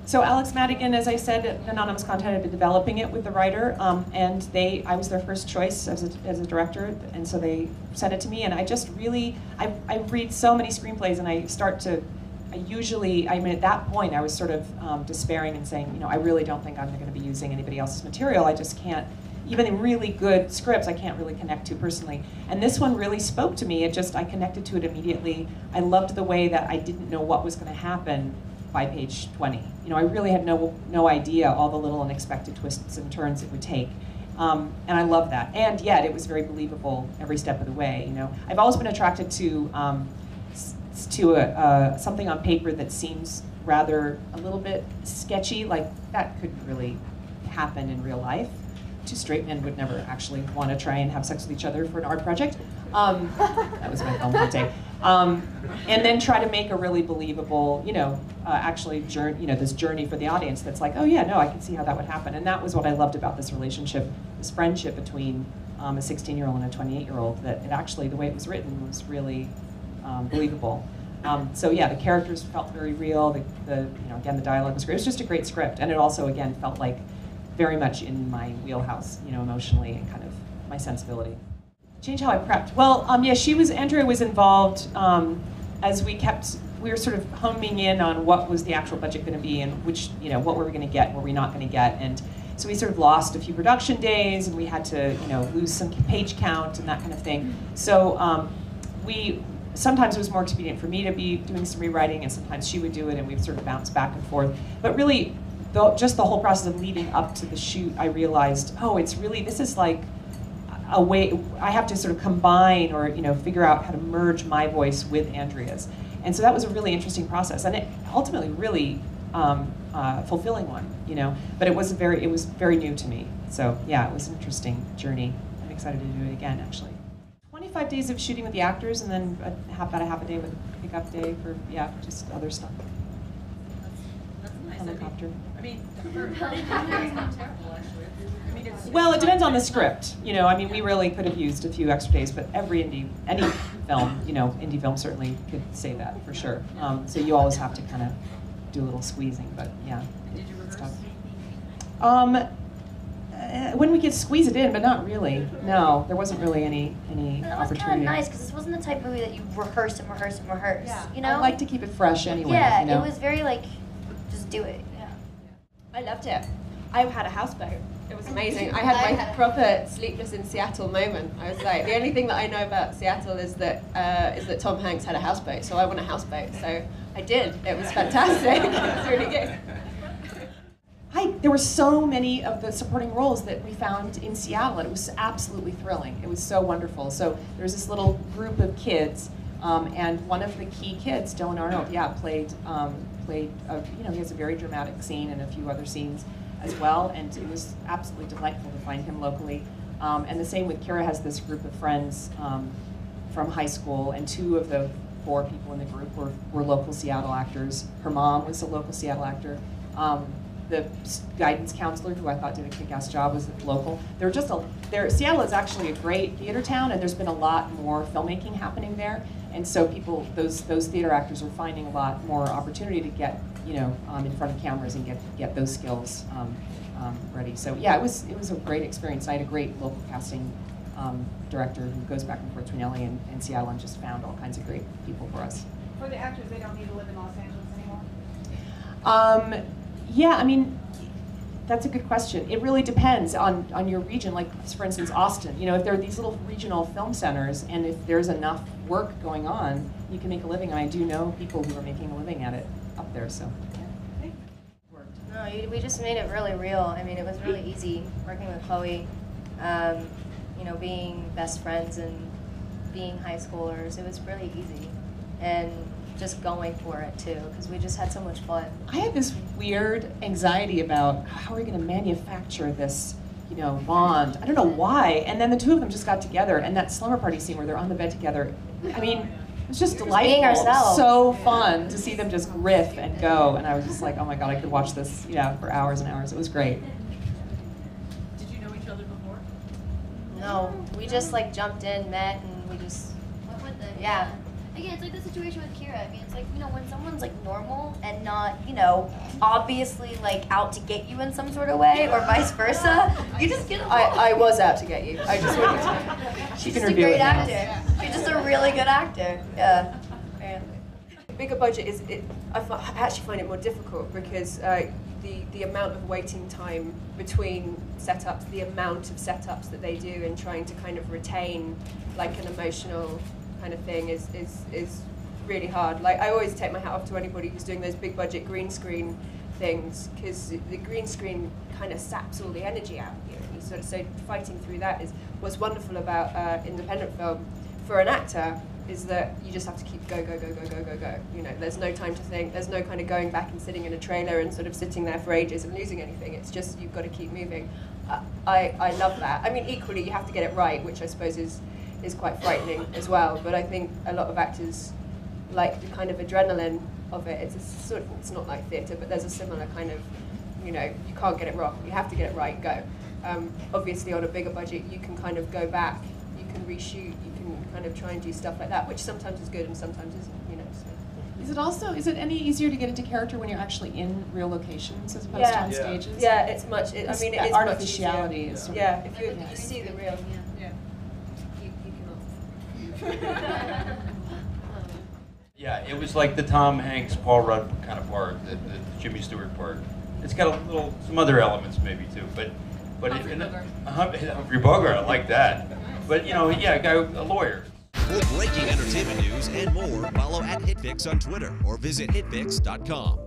So Alex Madigan, as I said, Anonymous Content had been developing it with the writer, and I was their first choice as a director, and so they sent it to me, and I just really, I read so many screenplays, and I mean, at that point, I was sort of despairing and saying, I really don't think I'm going to be using anybody else's material. I just can't, even in really good scripts, I can't really connect to personally. And this one really spoke to me. I connected to it immediately. I loved the way that I didn't know what was going to happen by page 20. I really had no idea all the little unexpected twists and turns it would take. And I love that. And yet, it was very believable every step of the way. I've always been attracted to something on paper that seems rather a little bit sketchy, like that couldn't really happen in real life. Two straight men would never actually want to try and have sex with each other for an art project. That was my film forte. And then try to make a really believable, this journey for the audience that's like, oh yeah, no, I can see how that would happen. And that was what I loved about this relationship, this friendship between a 16-year-old and a 28-year-old, that it actually, the way it was written was really believable. So yeah, the characters felt very real. Again, the dialogue was great. It was just a great script, and it also, again, felt like very much in my wheelhouse, emotionally and kind of my sensibility. Change how I prepped. Well, yeah, Andrea was involved as we were sort of homing in on what was the actual budget going to be and which, what were we going to get, what were we not going to get, and so we sort of lost a few production days, and we had to, lose some page count and that kind of thing. So sometimes it was more expedient for me to be doing some rewriting, and sometimes she would do it, and we'd sort of bounce back and forth. But really, just the whole process of leading up to the shoot, I realized, this is like a way, I have to sort of combine or, figure out how to merge my voice with Andrea's. And so that was a really interesting process, and it ultimately really fulfilling one, but it was very new to me. So yeah, it was an interesting journey. I'm excited to do it again, actually. 25 days of shooting with the actors, and then about a half a day with a pickup day for, just other stuff. That's nice. Helicopter. I mean, for it's not terrible, actually. I mean, well, it depends on the script. We really could have used a few extra days, but any film, indie film certainly could say that for sure. So you always have to kind of do a little squeezing, but yeah. And did you rehearse? When we could squeeze it in, but not really. No, there wasn't really any That was opportunity. kind of nice, because this wasn't the type of movie that you rehearse and rehearse and rehearse. Yeah. I like to keep it fresh anyway. Yeah, it was very just do it. Yeah. I loved it. I had a houseboat. It was amazing. I had my proper sleepless in Seattle moment. I was like, the only thing that I know about Seattle is that Tom Hanks had a houseboat, so I want a houseboat. So I did. It was fantastic. It was really good. There were so many of the supporting roles that we found in Seattle, and it was absolutely thrilling. It was so wonderful. So there was this little group of kids, and one of the key kids, Dylan Arnold, played. He has a very dramatic scene and a few other scenes as well, and it was absolutely delightful to find him locally. And the same with Kira has this group of friends from high school, and 2 of the 4 people in the group were local Seattle actors. Her mom was a local Seattle actor. The guidance counselor, who I thought did a kick-ass job, was local. Seattle is actually a great theater town, and there's been a lot more filmmaking happening there. And so those theater actors are finding a lot more opportunity to get, in front of cameras and get those skills ready. So yeah, it was a great experience. I had a great local casting director who goes back and forth between LA and Seattle, and just found all kinds of great people for us. For the actors, they don't need to live in Los Angeles anymore? Yeah, that's a good question. It really depends on your region. Like, for instance, Austin. If there are these little regional film centers, and if there's enough work going on, you can make a living. And I do know people who are making a living at it up there, so. Yeah. No, we just made it really real. It was really easy working with Chloë, being best friends and being high schoolers. It was really easy. And just going for it too, because we just had so much fun. I had this weird anxiety about how are we going to manufacture this, bond. I don't know why. And then the 2 of them just got together, and that slumber party scene where they're on the bed together. It was just delightful. Being ourselves. So fun to see them just riff and go. And I was just like, oh my god, I could watch this, for hours and hours. It was great. Did you know each other before? No, we just jumped in, met, and we just Went with it. Yeah. Again, it's like the situation with Kira. I mean, it's like, you know, when someone's like normal and not, you know, obviously like out to get you in some sort of way, or vice versa, you just get along. I was out to get you. I just wanted to. She's just a great actor. She's just a really good actor. Yeah. Apparently. Bigger budget is, I actually find it more difficult because the amount of waiting time between setups, the amount of setups that they do and trying to kind of retain like an emotional kind of thing is really hard. Like, I always take my hat off to anybody who's doing those big budget green screen things, because the green screen kind of saps all the energy out of you, and you sort of, so fighting through that is what's wonderful about independent film for an actor, is that you just have to keep go. You know, there's no time to think, there's no kind of going back and sitting in a trailer and sort of sitting there for ages and losing anything. It's just, you've got to keep moving. I love that. I mean, equally you have to get it right, which I suppose is quite frightening as well, but I think a lot of actors like the kind of adrenaline of it. It's a sort of, it's not like theatre, but there's a similar kind of, you know, you can't get it wrong, you have to get it right and go. Obviously on a bigger budget you can kind of go back, you can reshoot, you can kind of try and do stuff like that, which sometimes is good and sometimes isn't, you know. So. Is it any easier to get into character when you're actually in real locations as opposed to on stages? Yeah, it's much, I mean, it is artificiality much is sort yeah, of, if you see the real, you cannot. Yeah, it was like the Tom Hanks, Paul Rudd kind of part, the Jimmy Stewart part. It's got a little, some other elements maybe too, but Humphrey Bogart, I like that. But you know, yeah, a lawyer. For breaking entertainment news and more, follow @HitFix on Twitter or visit hitfix.com.